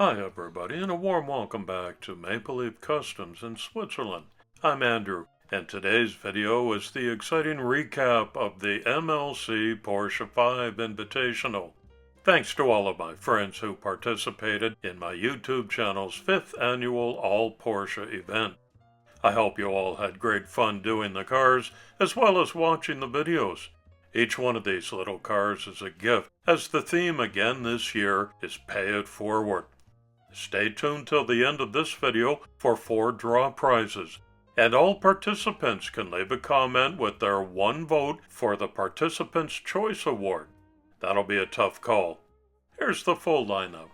Hi everybody, and a warm welcome back to Maple Leaf Customs in Switzerland. I'm Andrew, and today's video is the exciting recap of the MLC Porsche 5 Invitational. Thanks to all of my friends who participated in my YouTube channel's 5th annual all-Porsche event. I hope you all had great fun doing the cars, as well as watching the videos. Each one of these little cars is a gift, as the theme again this year is Pay It Forward. Stay tuned till the end of this video for 4 draw prizes, and all participants can leave a comment with their one vote for the Participant's Choice Award. That'll be a tough call. Here's the full lineup.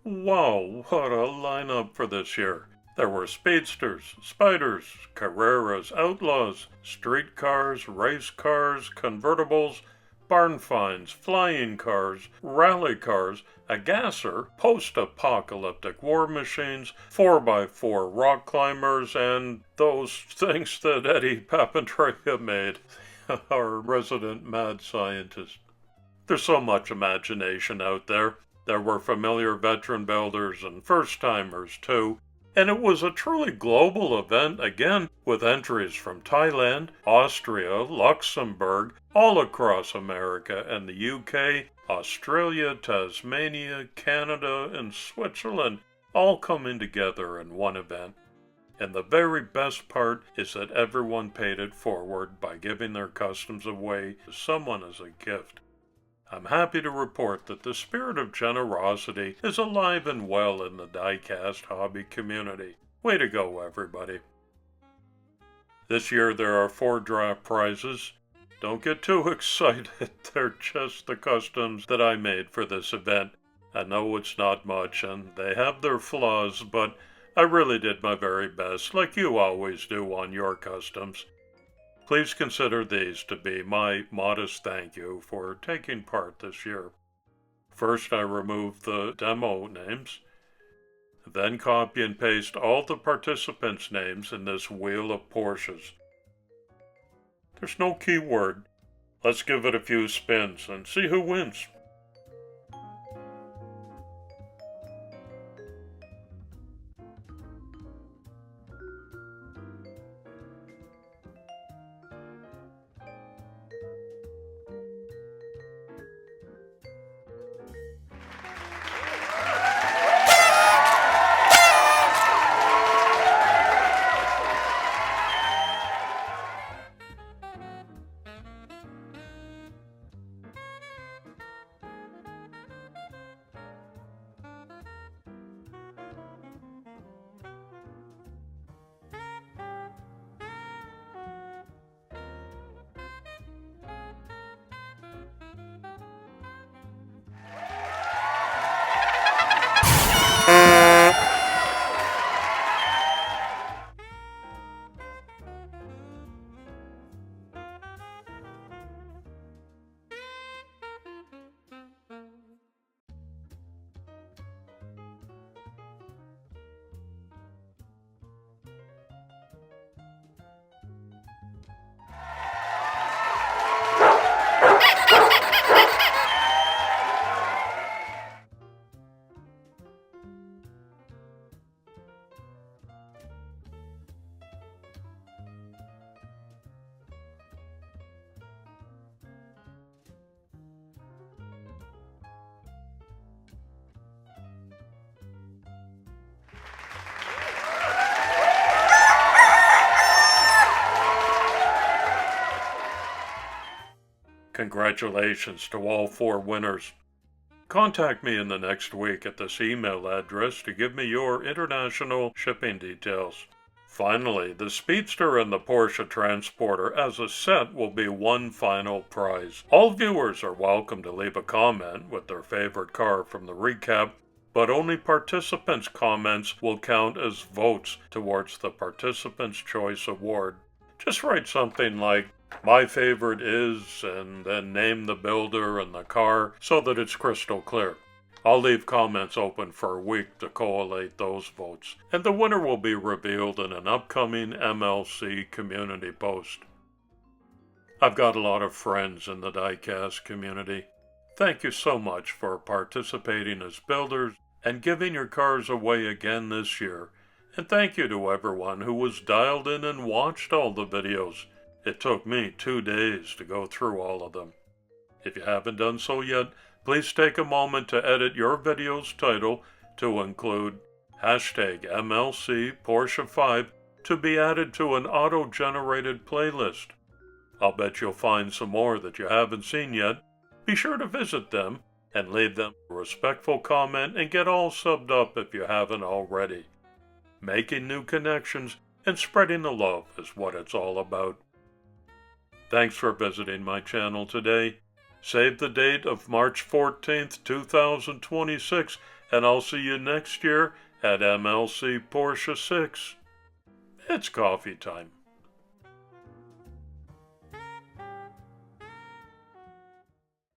Wow, what a lineup for this year. There were speedsters, spiders, Carreras, outlaws, street cars, race cars, convertibles, barn finds, flying cars, rally cars, a gasser, post-apocalyptic war machines, 4x4 rock climbers, and those things that Eddie Papandrea made, our resident mad scientist. There's so much imagination out there. There were familiar veteran builders and first-timers too, and it was a truly global event again, with entries from Thailand, Austria, Luxembourg, all across America and the UK, Australia, Tasmania, Canada, and Switzerland, all coming together in one event. And the very best part is that everyone paid it forward by giving their customs away to someone as a gift. I'm happy to report that the spirit of generosity is alive and well in the diecast hobby community. Way to go, everybody. This year there are 4 draft prizes. Don't get too excited, they're just the customs that I made for this event. I know it's not much and they have their flaws, but I really did my very best, like you always do on your customs. Please consider these to be my modest thank you for taking part this year. First, I removed the demo names, then copy and paste all the participants' names in this wheel of Porsches. There's no keyword. Let's give it a few spins and see who wins. Congratulations to all 4 winners. Contact me in the next week at this email address to give me your international shipping details. Finally, the Speedster and the Porsche Transporter as a set will be one final prize. All viewers are welcome to leave a comment with their favorite car from the recap, but only participants' comments will count as votes towards the Participants' Choice Award. Just write something like, "My favorite is," and then name the builder and the car so that it's crystal clear. I'll leave comments open for a week to collate those votes, and the winner will be revealed in an upcoming MLC community post. I've got a lot of friends in the diecast community. Thank you so much for participating as builders and giving your cars away again this year, and thank you to everyone who was dialed in and watched all the videos. It took me 2 days to go through all of them. If you haven't done so yet, please take a moment to edit your video's title to include #MLC Porsche 5 to be added to an auto-generated playlist. I'll bet you'll find some more that you haven't seen yet. Be sure to visit them and leave them a respectful comment and get all subbed up if you haven't already. Making new connections and spreading the love is what it's all about. Thanks for visiting my channel today. Save the date of March 14th, 2026, and I'll see you next year at MLC Porsche 6. It's coffee time.